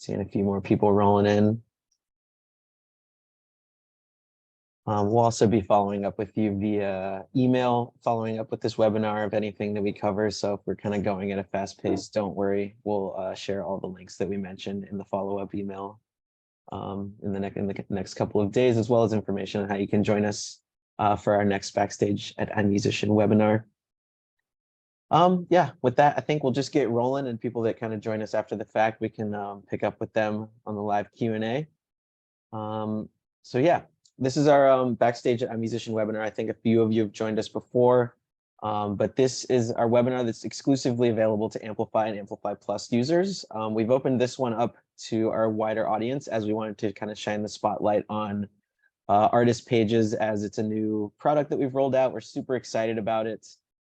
Seeing a few more people rolling in. We'll also be following up with you via email, following up with this webinar of anything that we cover. So if we're kind of going at a fast pace, don't worry. We'll share all the links that we mentioned in the follow-up email in the next couple of days, as well as information on how you can join us for our next Backstage at iMusician webinar. Yeah, with that, I think we'll just get rolling, and people that kind of join us after the fact, we can pick up with them on the live Q&A. So yeah. This is our Backstage at iMusician webinar. I think a few of you have joined us before, but this is our webinar that's exclusively available to Amplify and Amplify Plus users. We've opened this one up to our wider audience as we wanted to kind of shine the spotlight on artist pages, as it's a new product that we've rolled out. We're super excited about it,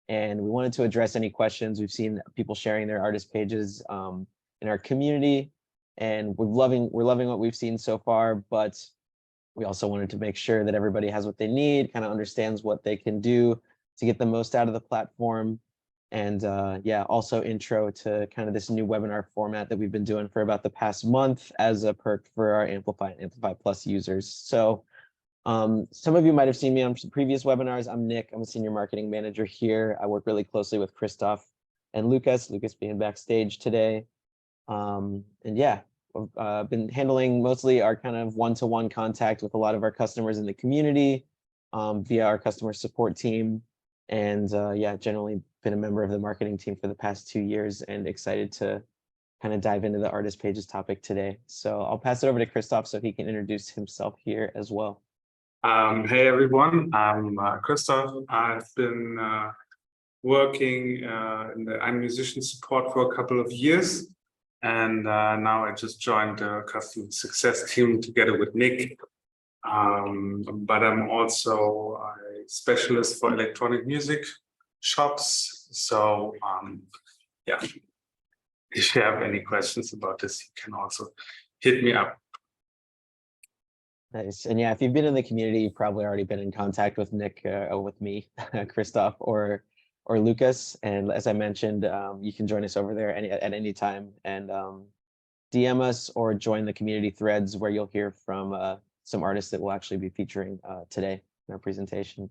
and we wanted to address any questions. We've seen people sharing their artist pages in our community, and we're loving what we've seen so far, but we also wanted to make sure that everybody has what they need, kind of understands what they can do to get the most out of the platform. And yeah, also intro to kind of this new webinar format that we've been doing for about the past month as a perk for our Amplify and Amplify Plus users. So some of you might have seen me on some previous webinars. I'm Nick, I'm a senior marketing manager here. I work really closely with Christoph and Lucas being backstage today. And yeah. Been handling mostly our kind of one-to-one contact with a lot of our customers in the community via our customer support team. And yeah, generally been a member of the marketing team for the past 2 years and excited to kind of dive into the artist pages topic today. So I'll pass it over to Christoph so he can introduce himself here as well. Hey everyone, I'm Christoph. I've been working in the iMusician support for a couple of years. And now I just joined the customer success team together with Nick. But I'm also a specialist for electronic music shops. So yeah, if you have any questions about this, you can also hit me up. Nice. And yeah, if you've been in the community, you've probably already been in contact with Nick or with me, Christoph, or Lucas. And as I mentioned, you can join us over there at any time and DM us or join the community threads where you'll hear from some artists that we'll actually be featuring today in our presentation.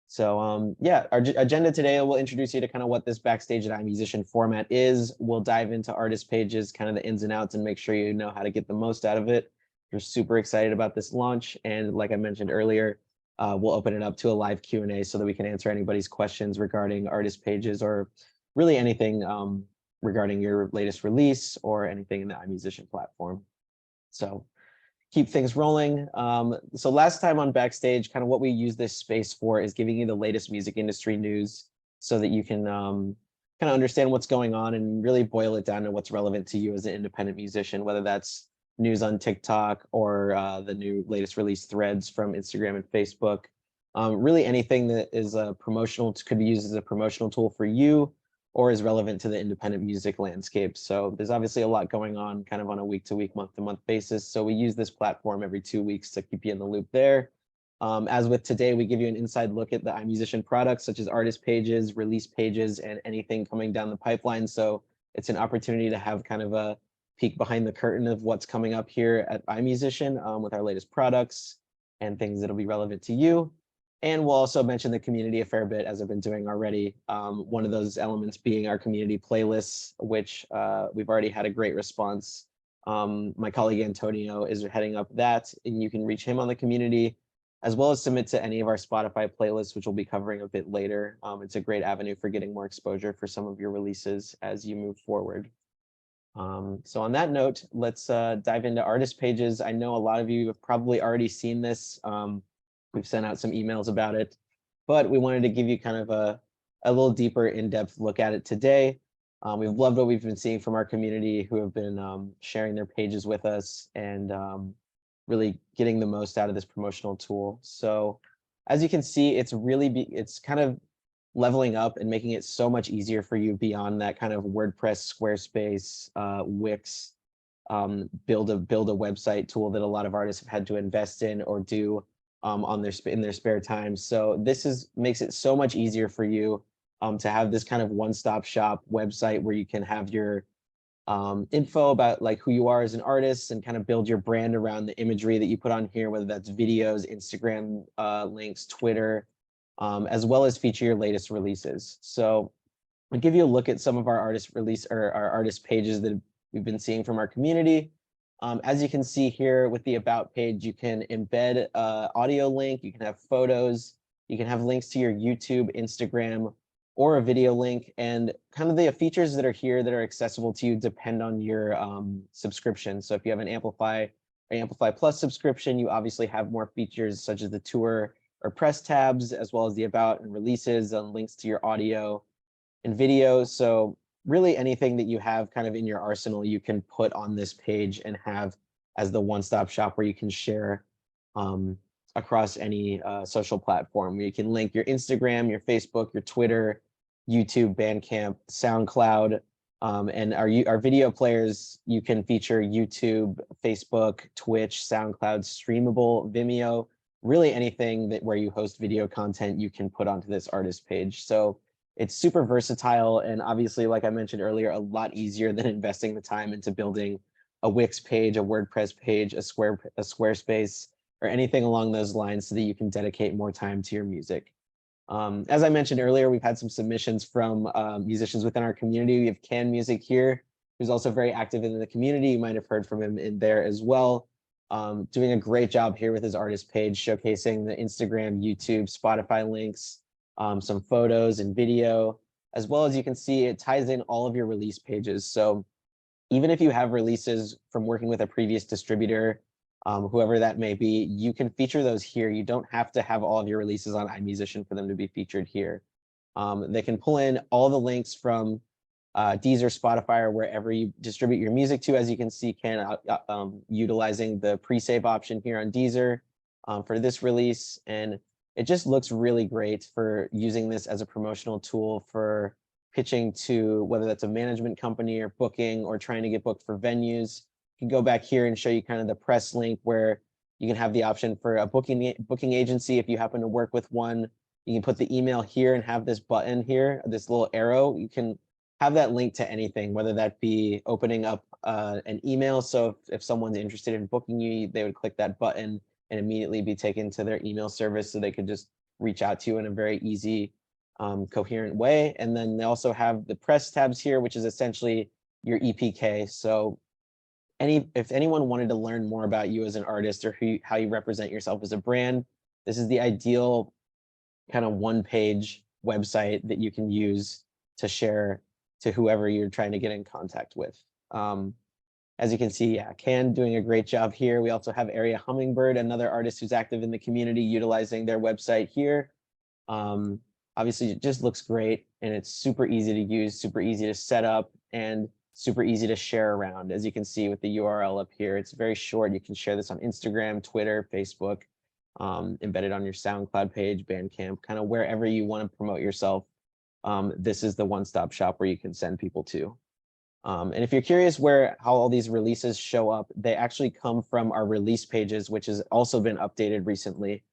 So yeah, our agenda today, we'll introduce you to kind of what this Backstage at iMusician format is. We'll dive into artist pages, kind of the ins and outs, and make sure you know how to get the most out of it. We're super excited about this launch. And like I mentioned earlier, we'll open it up to a live Q&A so that we can answer anybody's questions regarding artist pages or really anything regarding your latest release or anything in the iMusician platform. So keep things rolling. So last time on Backstage, kind of what we use this space for is giving you the latest music industry news so that you can kind of understand what's going on and really boil it down to what's relevant to you as an independent musician, whether that's news on TikTok or the new latest release threads from Instagram and Facebook. Really anything that is could be used as a promotional tool for you or is relevant to the independent music landscape. So there's obviously a lot going on kind of on a week-to-week, month-to-month basis. So we use this platform every 2 weeks to keep you in the loop there. As with today, we give you an inside look at the iMusician products, such as artist pages, release pages, and anything coming down the pipeline. So it's an opportunity to have kind of a peek behind the curtain of what's coming up here at iMusician with our latest products and things that'll be relevant to you. And we'll also mention the community a fair bit, as I've been doing already. One of those elements being our community playlists, which we've already had a great response. My colleague Antonio is heading up that, and you can reach him on the community, as well as submit to any of our Spotify playlists, which we'll be covering a bit later. It's a great avenue for getting more exposure for some of your releases as you move forward. So on that note, let's dive into artist pages. I know a lot of you have probably already seen this. We've sent out some emails about it, but we wanted to give you kind of a little deeper in-depth look at it today. We've loved what we've been seeing from our community who have been sharing their pages with us and really getting the most out of this promotional tool. So as you can see, it's kind of leveling up and making it so much easier for you beyond that kind of WordPress, Squarespace, Wix, build a website tool that a lot of artists have had to invest in or do in their spare time. So this makes it so much easier for you to have this kind of one-stop shop website where you can have your info about like who you are as an artist and kind of build your brand around the imagery that you put on here, whether that's videos, Instagram links, Twitter, as well as feature your latest releases. So I'll give you a look at some of our artist release or our artist pages that we've been seeing from our community. As you can see here with the About page, you can embed audio link, you can have photos, you can have links to your YouTube, Instagram, or a video link, and kind of the features that are here that are accessible to you depend on your subscription. So if you have an Amplify Plus subscription, you obviously have more features such as the tour or press tabs, as well as the About and releases and links to your audio and video. So really anything that you have kind of in your arsenal, you can put on this page and have as the one-stop shop where you can share across any social platform. You can link your Instagram, your Facebook, your Twitter, YouTube, Bandcamp, SoundCloud, and our video players, you can feature YouTube, Facebook, Twitch, SoundCloud, Streamable, Vimeo, really anything that where you host video content, you can put onto this artist page. So it's super versatile, and obviously, like I mentioned earlier, a lot easier than investing the time into building a Wix page, a WordPress page, a Squarespace, or anything along those lines, so that you can dedicate more time to your music. As I mentioned earlier, we've had some submissions from musicians within our community. We have Can Music here, who's also very active in the community. You might have heard from him in there as well. Doing a great job here with his artist page, showcasing the Instagram, YouTube, Spotify links, some photos and video, as well as you can see it ties in all of your release pages. So even if you have releases from working with a previous distributor, whoever that may be, you can feature those here. You don't have to have all of your releases on iMusician for them to be featured here. They can pull in all the links from 𝗙𝗪, Spotify, or wherever you distribute your music to. As you can see, utilizing the pre-save option here on 𝗙𝗪 for this release. And it just looks really great for using this as a promotional tool for pitching to whether that's a management company or booking or trying to get booked for venues. You can go back here and show you kind of the press link where you can have the option for a booking agency. If you happen to work with one, you can put the email here and have this button here, this little arrow. You can have that link to anything, whether that be opening up an email. So if someone's interested in booking you, they would click that button and immediately be taken to their email service, so they could just reach out to you in a very easy, coherent way. And then they also have the press tabs here, which is essentially your EPK. So if anyone wanted to learn more about you as an artist or how you represent yourself as a brand, this is the ideal kind of one-page website that you can use to share to whoever you're trying to get in contact with. As you can see, yeah, Can doing a great job here. We also have Area Hummingbird, another artist who's active in the community, utilizing their website here. Obviously, it just looks great, and it's super easy to use, super easy to set up, and super easy to share around. As you can see with the URL up here, it's very short. You can share this on Instagram, Twitter, Facebook, embedded on your SoundCloud page, Bandcamp, kind of wherever you want to promote yourself. This is the one-stop shop where you can send people to. And if you're curious how all these releases show up, they actually come from our release pages, which has also been updated recently.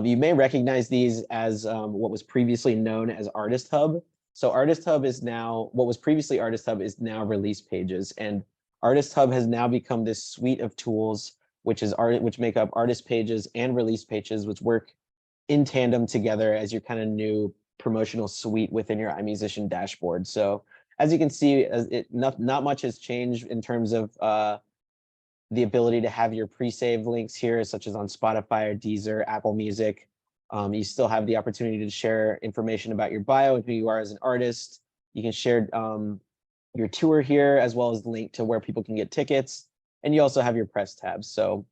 You may recognize these as what was previously known as Artist Hub. So Artist Hub is now, what was previously Artist Hub is now release pages. And Artist Hub has now become this suite of tools, which make up artist pages and release pages, which work in tandem together as your kind of new promotional suite within your iMusician dashboard. So as you can see, not much has changed in terms of the ability to have your pre-save links here, such as on Spotify or 𝗙𝗪, Apple Music. You still have the opportunity to share information about your bio and who you are as an artist. You can share your tour here, as well as the link to where people can get tickets. And you also have your press tabs. So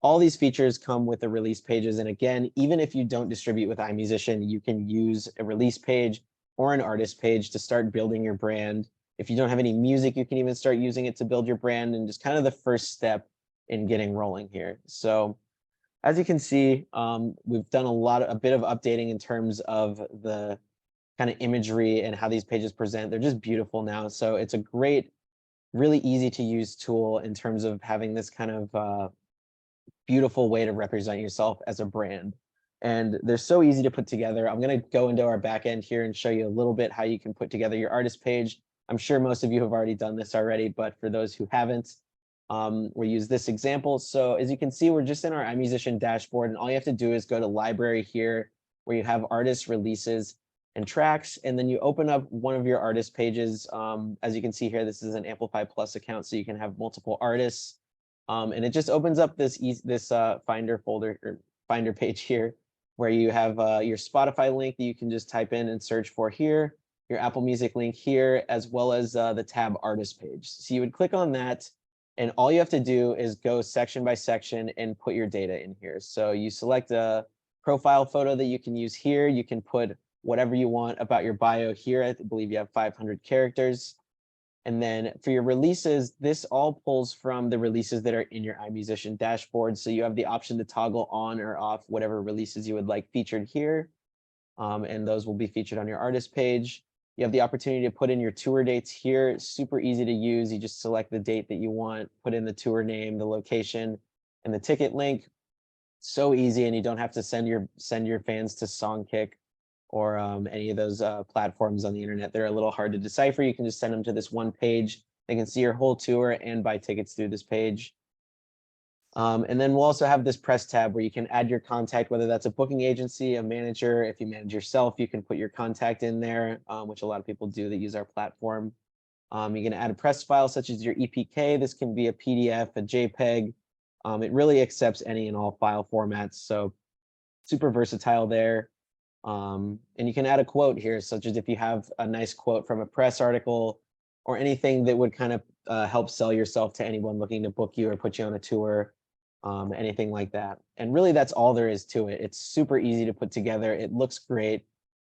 all these features come with the release pages. And again, even if you don't distribute with iMusician, you can use a release page or an artist page to start building your brand. If you don't have any music, you can even start using it to build your brand, and just kind of the first step in getting rolling here. So as you can see, we've done a bit of updating in terms of the kind of imagery and how these pages present. They're just beautiful now. So it's a great, really easy to use tool in terms of having this kind of beautiful way to represent yourself as a brand. And they're so easy to put together. I'm going to go into our back end here and show you a little bit how you can put together your artist page. I'm sure most of you have already done this already, but for those who haven't, we'll use this example. So as you can see, we're just in our iMusician dashboard, and all you have to do is go to library here, where you have artists, releases, and tracks, and then you open up one of your artist pages. As you can see here, this is an 𝗙𝗪𝗪 Plus account, so you can have multiple artists. And it just opens up this Finder folder or Finder page here, where you have your Spotify link that you can just type in and search for here, your Apple Music link here, as well as the tab artist page. So you would click on that, and all you have to do is go section by section and put your data in here. So you select a profile photo that you can use here. You can put whatever you want about your bio here. I believe you have 500 characters. And then for your releases, this all pulls from the releases that are in your iMusician dashboard. So you have the option to toggle on or off whatever releases you would like featured here. And those will be featured on your artist page. You have the opportunity to put in your tour dates here. It's super easy to use. You just select the date that you want, put in the tour name, the location, and the ticket link. So easy, and you don't have to send your fans to Songkick or any of those platforms on the internet. They're a little hard to decipher. You can just send them to this one page. They can see your whole tour and buy tickets through this page. And then we'll also have this press tab where you can add your contact, whether that's a booking agency, a manager. If you manage yourself, you can put your contact in there, which a lot of people do that use our platform. You can add a press file such as your EPK. This can be a PDF, a JPEG. It really accepts any and all file formats. So super versatile there. And you can add a quote here, such as if you have a nice quote from a press article or anything that would kind of help sell yourself to anyone looking to book you or put you on a tour. Anything like that. And really, that's all there is to it. It's super easy to put together. It looks great.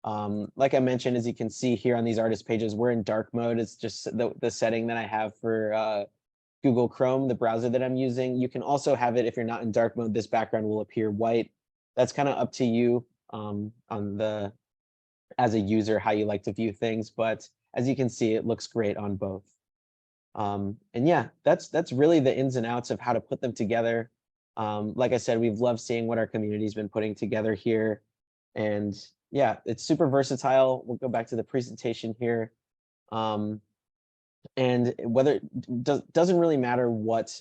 Like I mentioned, as you can see here on these artist pages, we're in dark mode. It's just the setting that I have for Google Chrome, the browser that I'm using. You can also have it if you're not in dark mode. This background will appear white. That's kind of up to you as a user, how you like to view things. But as you can see, it looks great on both. And yeah, that's really the ins and outs of how to put them together. Like I said, we've loved seeing what our community's been putting together here. And yeah, it's super versatile. We'll go back to the presentation here. And whether doesn't really matter what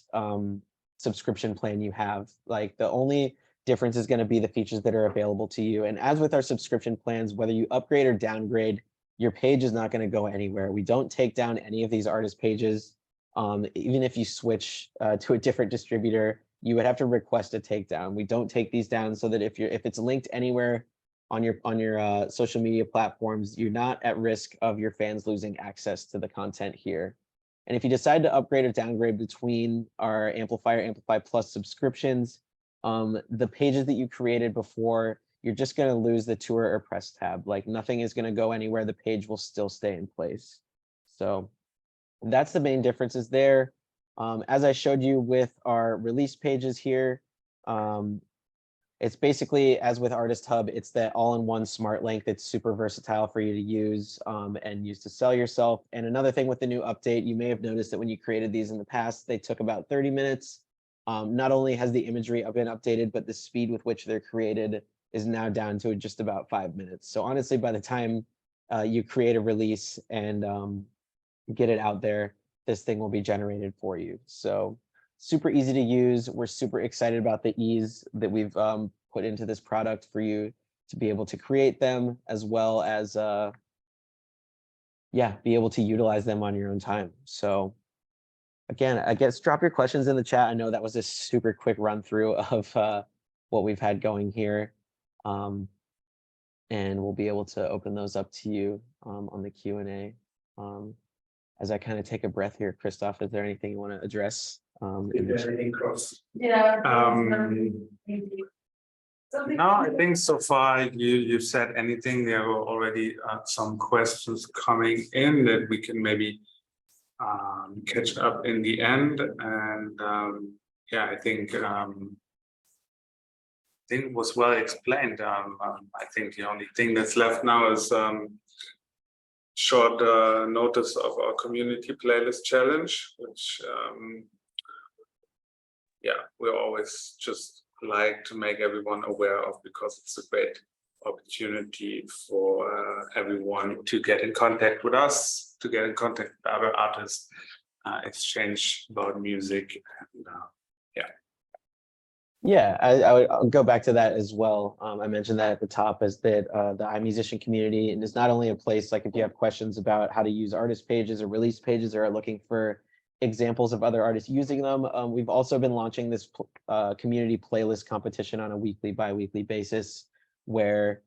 subscription plan you have. Like, the only difference is going to be the features that are available to you. And as with our subscription plans, whether you upgrade or downgrade, your page is not going to go anywhere. We don't take down any of these artist pages. Even if you switch to a different distributor, you would have to request a takedown. We don't take these down, so that if it's linked anywhere on your social media platforms, you're not at risk of your fans losing access to the content here. And if you decide to upgrade or downgrade between our 𝗙𝗪𝗪 Plus subscriptions, the pages that you created before, you're just going to lose the tour or press tab. Like, nothing is going to go anywhere. The page will still stay in place. So that's the main differences there. As I showed you with our release pages here, it's basically, as with Artist Hub, it's that all-in-one smart link that's super versatile for you to use and use to sell yourself. And another thing with the new update, you may have noticed that when you created these in the past, they took about 30 minutes. Not only has the imagery been updated, but the speed with which they're created is now down to just about 5 minutes. So honestly, by the time you create a release and get it out there, this thing will be generated for you. So super easy to use. We're super excited about the ease that we've put into this product for you to be able to create them, as well as yeah, be able to utilize them on your own time. So again, I guess drop your questions in the chat. I know that was a super quick run through of what we've had going here. And we'll be able to open those up to you on the Q&A. As I kind of take a breath here, Christoph, is there anything you want to address? Anything cross? Yeah. No, I think so far you've said anything. There were already some questions coming in that we can maybe catch up in the end. And yeah, I think it was well explained. I think the only thing that's left now is short notice of our community playlist challenge, which yeah, we always just like to make everyone aware of, because it's a great opportunity for everyone to get in contact with us artists, to get in contact with other artists, exchange about music, and Yeah, I'll go back to that as well. I mentioned that at the top, as that the iMusician community, and is not only a place like if you have questions about how to use artist pages or release pages, or are looking for examples of other artists using them. We've also been launching this community playlist competition on a weekly, bi-weekly basis, where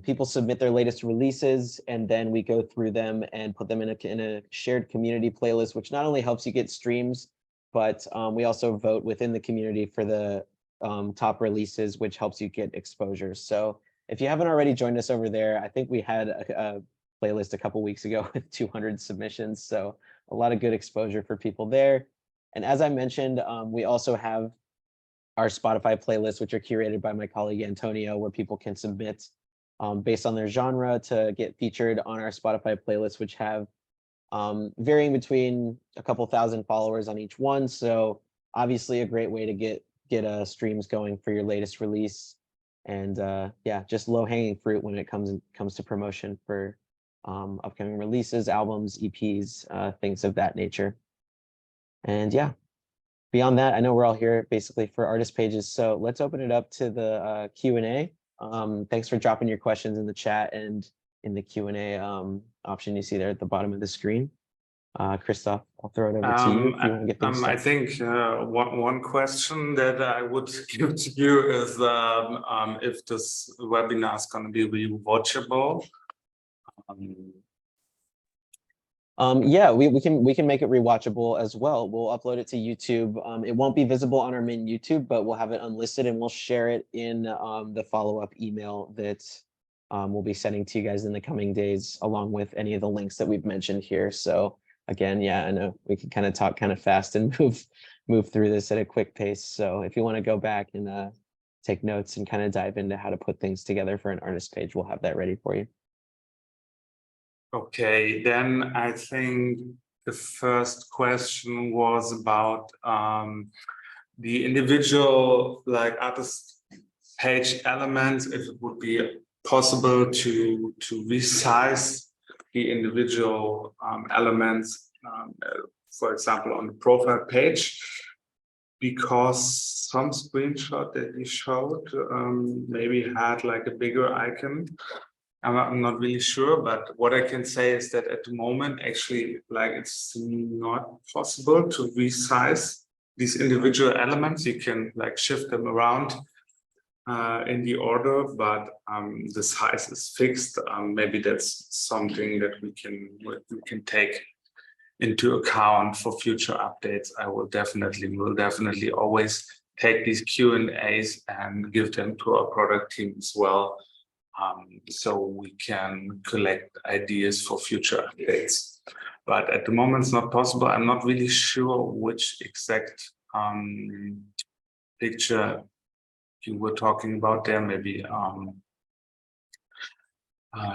people submit their latest releases, and then we go through them and put them in a shared community playlist, which not only helps you get streams, but we also vote within the community for the top releases, which helps you get exposure. So if you haven't already joined us over there, I think we had a playlist a couple weeks ago with 200 submissions. So a lot of good exposure for people there. And as I mentioned, we also have our Spotify playlists, which are curated by my colleague Antonio, where people can submit based on their genre to get featured on our Spotify playlists, which have varying between a couple thousand followers on each one. So obviously a great way to get streams going for your latest release. And yeah, just low-hanging fruit when it comes to promotion for upcoming releases, albums, EPs, things of that nature. And yeah, beyond that, I know we're all here basically for artist pages, so let's open it up to the Q&A. Thanks for dropping your questions in the chat and in the Q&A option you see there at the bottom of the screen. Christoph, I'll throw it over to you if you want to get things started. I think one question that I would give to you is if this webinar is going to be rewatchable. Yeah, we can make it rewatchable as well. We'll upload it to YouTube. It won't be visible on our main YouTube, but we'll have it unlisted, and we'll share it in the follow-up email that we'll be sending to you guys in the coming days, along with any of the links that we've mentioned here. So again, yeah, I know we can kind of talk kind of fast and move through this at a quick pace. So if you want to go back and take notes and kind of dive into how to put things together for an artist page, we'll have that ready for you. Okay, then I think the first question was about the individual artist page elements, if it would be possible to resize the individual elements, for example, on the profile page, because some screenshot that you showed maybe had a bigger icon. I'm not really sure, but what I can say is that at the moment, actually, it's not possible to resize these individual elements. You can shift them around in the order, but the size is fixed. Maybe that's something that we can take into account for future updates. I will definitely always take these Q&As and give them to our product team as well. So we can collect ideas for future updates. But at the moment, it's not possible. I'm not really sure which exact picture you were talking about there. Maybe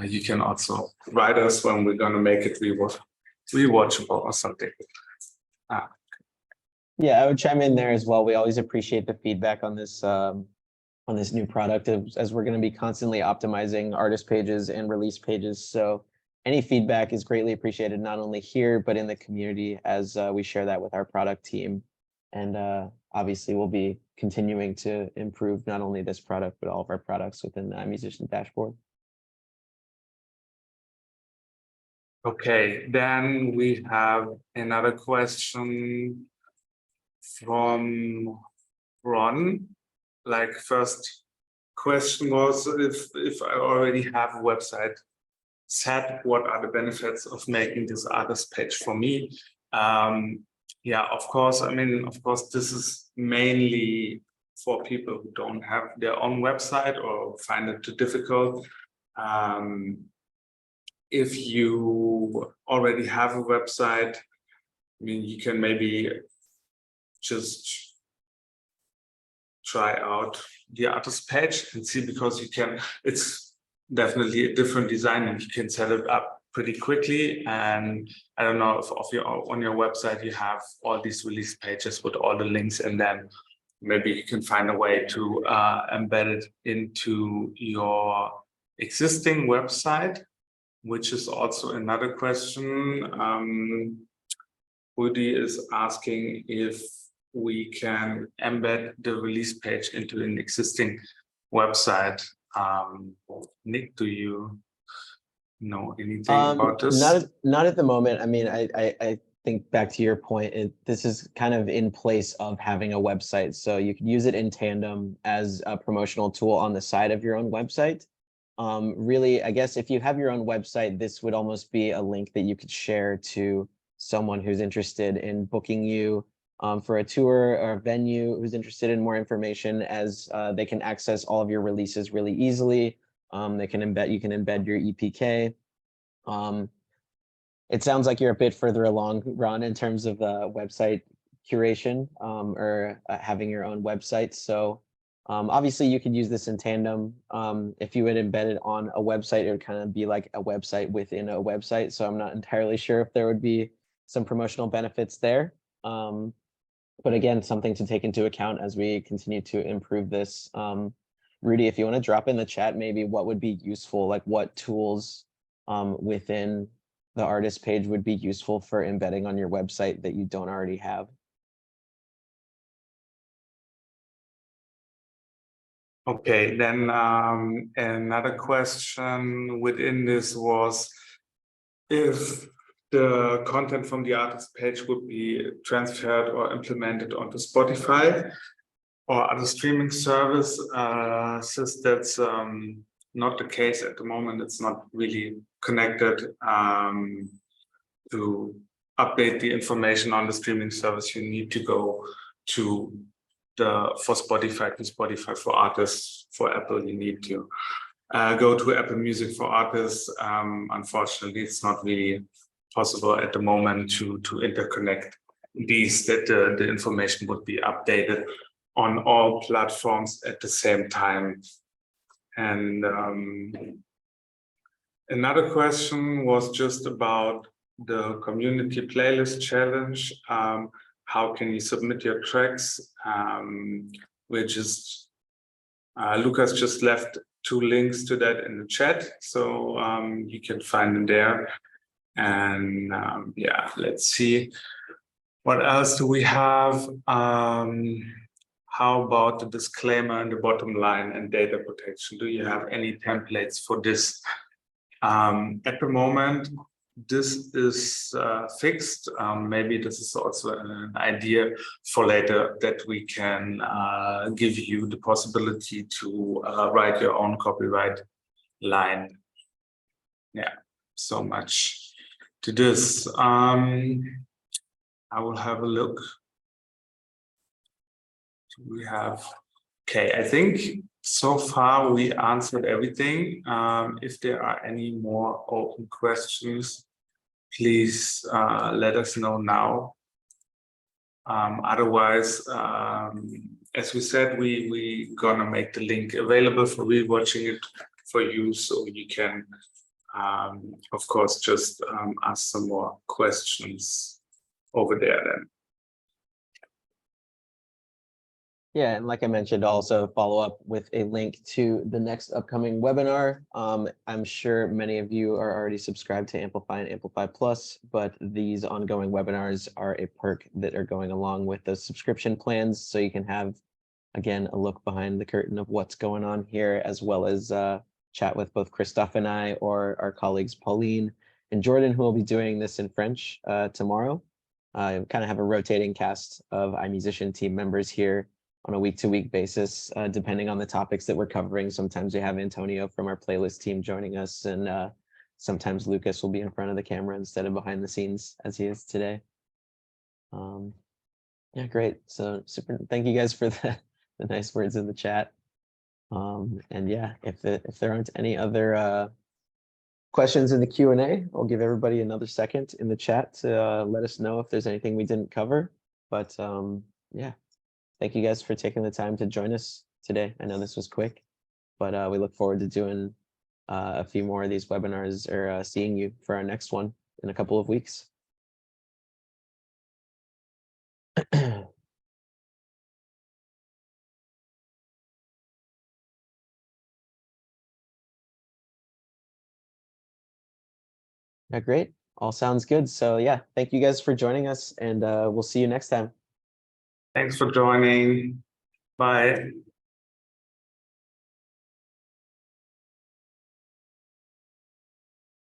you can also write us when we're going to make it rewatchable or something. Yeah, I would chime in there as well. We always appreciate the feedback on this new product, as we're going to be constantly optimizing artist pages and release pages. So any feedback is greatly appreciated, not only here, but in the community, as we share that with our product team. And obviously, we'll be continuing to improve not only this product, but all of our products within the iMusician dashboard. Okay, then we have another question from Ron. First question was, if I already have a website set, what are the benefits of making this artist page for me? Yeah, of course. I mean, of course, this is mainly for people who don't have their own website or find it too difficult. If you already have a website, I mean, you can maybe just try out the artist page and see, because it's definitely a different design and you can set it up pretty quickly. And I don't know if on your website you have all these release pages with all the links, and then maybe you can find a way to embed it into your existing website. which is also another question. Woody is asking if we can embed the release page into an existing website. Nick, do you know anything about this? Not at the moment. I mean, I think back to your point, this is kind of in place of having a website. So you could use it in tandem as a promotional tool on the side of your own website. Really, I guess if you have your own website, this would almost be a link that you could share to someone who's interested in booking you for a tour or a venue, who's interested in more information, as they can access all of your releases really easily. You can embed your EPK. It sounds like you're a bit further along, Ron, in terms of website curation or having your own website. So obviously you could use this in tandem. If you would embed it on a website, it would kind of be like a website within a website. So I'm not entirely sure if there would be some promotional benefits there. But again, something to take into account as we continue to improve this. Rudy, if you want to drop in the chat, maybe what would be useful, like what tools within the artist page would be useful for embedding on your website that you don't already have. Okay, then another question within this was if the content from the artist page would be transferred or implemented onto Spotify or other streaming services. That's not the case at the moment. It's not really connected to update the information on the streaming service. You need to go to for Spotify for artists. For Apple, you need to go to Apple Music for artists. Unfortunately, it's not really possible at the moment to interconnect these, that the information would be updated on all platforms at the same time. And another question was just about the community playlist challenge. How can you submit your tracks? Lucas just left 2 links to that in the chat, so you can find them there. And yeah, let's see. What else do we have? How about the disclaimer and the bottom line and data protection? Do you have any templates for this? At the moment, this is fixed. Maybe this is also an idea for later, that we can give you the possibility to write your own copyright line. Yeah, so much to this. I will have a look. We have, okay, I think so far we answered everything. If there are any more open questions, please let us know now. Otherwise, as we said, we gonna make the link available for rewatching it for you, so you can, of course, just ask some more questions over there then. Yeah, and like I mentioned, also follow up with a link to the next upcoming webinar. I'm sure many of you are already subscribed to Amplify and Amplify Plus, but these ongoing webinars are a perk that are going along with those subscription plans. So you can have, again, a look behind the curtain of what's going on here, as well as chat with both Christoph and I, or our colleagues Pauline and Jordan, who will be doing this in French tomorrow. Kind of have a rotating cast of iMusician team members here on a week-to-week basis, depending on the topics that we're covering. Sometimes we have Antonio from our playlist team joining us, and sometimes Lucas will be in front of the camera instead of behind the scenes, as he is today. Yeah, great. So super. Thank you guys for the nice words in the chat. And yeah, if there aren't any other questions in the Q&A, I'll give everybody another second in the chat to let us know if there's anything we didn't cover. But yeah. Thank you guys for taking the time to join us today. I know this was quick, but we look forward to doing a few more of these webinars, or seeing you for our next one in a couple of weeks. Great. All sounds good. So yeah, thank you guys for joining us, and we'll see you next time. Thanks for joining. Bye.